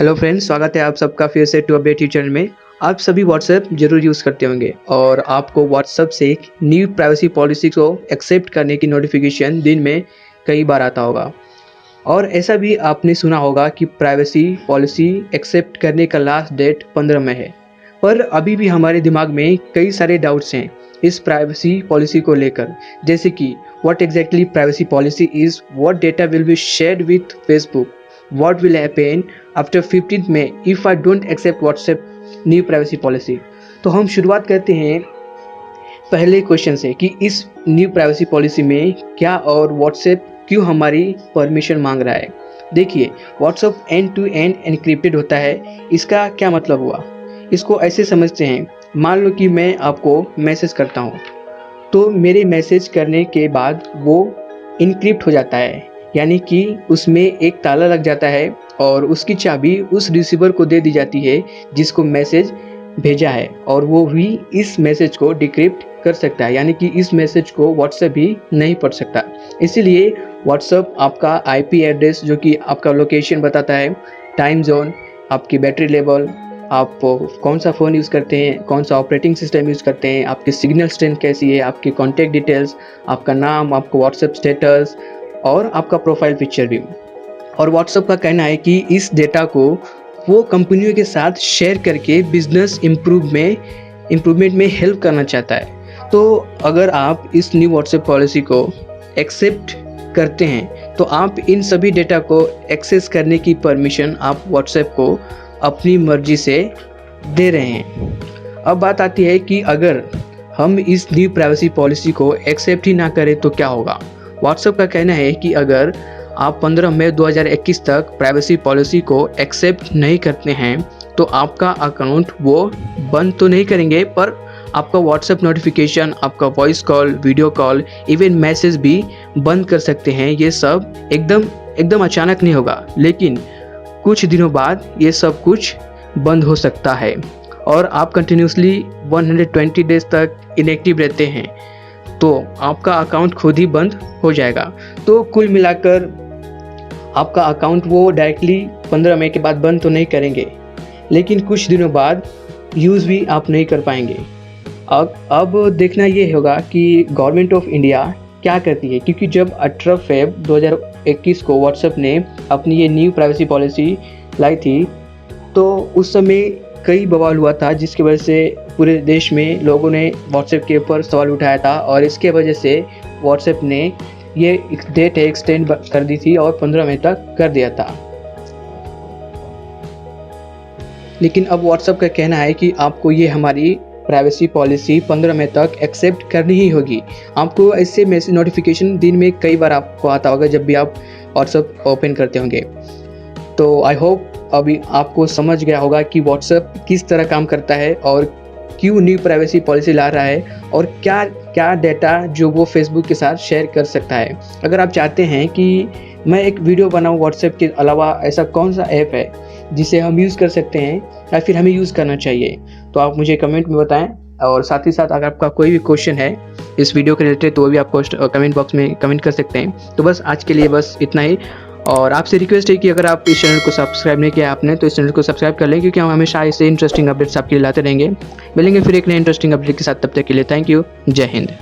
Hello friends, स्वागत है आप सबका फिर से टू अपडेट यूट्यूब चैनल में। आप सभी व्हाट्सएप जरूर यूज़ करते होंगे और आपको व्हाट्सएप से एक न्यू प्राइवेसी पॉलिसी को एक्सेप्ट करने की नोटिफिकेशन दिन में कई बार आता होगा। और ऐसा भी आपने सुना होगा कि प्राइवेसी पॉलिसी एक्सेप्ट करने का लास्ट डेट 15 मई है। पर अभी भी हमारे दिमाग में कई सारे डाउट्स हैं इस प्राइवेसी पॉलिसी को लेकर, जैसे कि what exactly privacy policy is, what data will be shared with Facebook, what will happen after 15th May if I don't accept WhatsApp new privacy policy। तो हम शुरुआत करते हैं पहले क्वेश्चन से कि इस न्यू प्राइवेसी पॉलिसी में क्या और WhatsApp क्यों हमारी परमिशन मांग रहा है। देखिए, WhatsApp end to end encrypted होता है। इसका क्या मतलब हुआ, इसको ऐसे समझते हैं। मान लो कि मैं आपको मैसेज करता हूँ, तो मेरे मैसेज करने के बाद वो इनक्रिप्ट हो जाता है, यानी कि उसमें एक ताला लग जाता है और उसकी चाबी उस रिसीवर को दे दी जाती है जिसको मैसेज भेजा है, और वो भी इस मैसेज को डिक्रिप्ट कर सकता है, यानी कि इस मैसेज को व्हाट्सएप भी नहीं पढ़ सकता। इसीलिए व्हाट्सएप आपका आईपी एड्रेस, जो कि आपका लोकेशन बताता है, टाइम जोन, आपकी बैटरी लेवल, आप कौन सा फ़ोन यूज़ करते हैं, कौन सा ऑपरेटिंग सिस्टम यूज़ करते हैं, आपकी सिग्नल स्ट्रेंथ कैसी है, आपकी कॉन्टैक्ट डिटेल्स, आपका नाम, आपका व्हाट्सएप स्टेटस और आपका प्रोफाइल पिक्चर भी। और व्हाट्सएप का कहना है कि इस डेटा को वो कंपनियों के साथ शेयर करके बिजनेस इम्प्रूवमेंट में हेल्प करना चाहता है। तो अगर आप इस न्यू व्हाट्सएप पॉलिसी को एक्सेप्ट करते हैं तो आप इन सभी डेटा को एक्सेस करने की परमिशन आप व्हाट्सएप को अपनी मर्जी से दे रहे हैं। अब बात आती है कि अगर हम इस न्यू प्राइवेसी पॉलिसी को एक्सेप्ट ही ना करें तो क्या होगा। व्हाट्सएप का कहना है कि अगर आप 15 मई 2021 तक प्राइवेसी पॉलिसी को एक्सेप्ट नहीं करते हैं तो आपका अकाउंट वो बंद तो नहीं करेंगे, पर आपका व्हाट्सएप नोटिफिकेशन, आपका voice call, video call, even message भी बंद कर सकते हैं। ये सब एकदम अचानक नहीं होगा, लेकिन कुछ दिनों बाद ये सब कुछ बंद हो सकता है और आप कंटिन्यूसली 120 डेज तक इनएक्टिव रहते हैं तो आपका अकाउंट खुद ही बंद हो जाएगा। तो कुल मिलाकर आपका अकाउंट वो डायरेक्टली 15 मई के बाद बंद तो नहीं करेंगे, लेकिन कुछ दिनों बाद यूज़ भी आप नहीं कर पाएंगे। अब देखना ये होगा कि गवर्नमेंट ऑफ इंडिया क्या करती है, क्योंकि जब 18 फरवरी 2021 को व्हाट्सएप ने अपनी ये न्यू प्राइवेसी पॉलिसी लाई थी तो उस समय कई बवाल हुआ था, जिसकी वजह से पूरे देश में लोगों ने व्हाट्सएप के ऊपर सवाल उठाया था और इसके वजह से व्हाट्सएप ने ये डेट एक्सटेंड कर दी थी और 15 मई तक कर दिया था। लेकिन अब व्हाट्सएप का कहना है कि आपको ये हमारी प्राइवेसी पॉलिसी 15 मई तक एक्सेप्ट करनी ही होगी। आपको ऐसे मैसेज नोटिफिकेशन दिन में कई बार आपको आता होगा जब भी आप व्हाट्सएप ओपन करते होंगे। तो आई होप अभी आपको समझ गया होगा कि व्हाट्सएप किस तरह काम करता है और क्यों न्यू प्राइवेसी पॉलिसी ला रहा है और क्या क्या डेटा जो वो फेसबुक के साथ शेयर कर सकता है। अगर आप चाहते हैं कि मैं एक वीडियो बनाऊं व्हाट्सएप के अलावा, ऐसा कौन सा ऐप है जिसे हम यूज़ कर सकते हैं या फिर हमें यूज़ करना चाहिए, तो आप मुझे कमेंट में बताएं। और साथ ही साथ अगर आपका कोई भी क्वेश्चन है इस वीडियो के रिलेटेड तो वो भी आप कमेंट बॉक्स में कमेंट कर सकते हैं। तो बस आज के लिए बस इतना ही, और आपसे रिक्वेस्ट है कि अगर आप इस चैनल को सब्सक्राइब नहीं किया आपने तो इस चैनल को सब्सक्राइब कर लें, क्योंकि हम हमेशा ऐसे इंटरेस्टिंग अपडेट्स आपके लिए लाते रहेंगे। मिलेंगे फिर एक नए इंटरेस्टिंग अपडेट के साथ, तब तक के लिए थैंक यू, जय हिंद।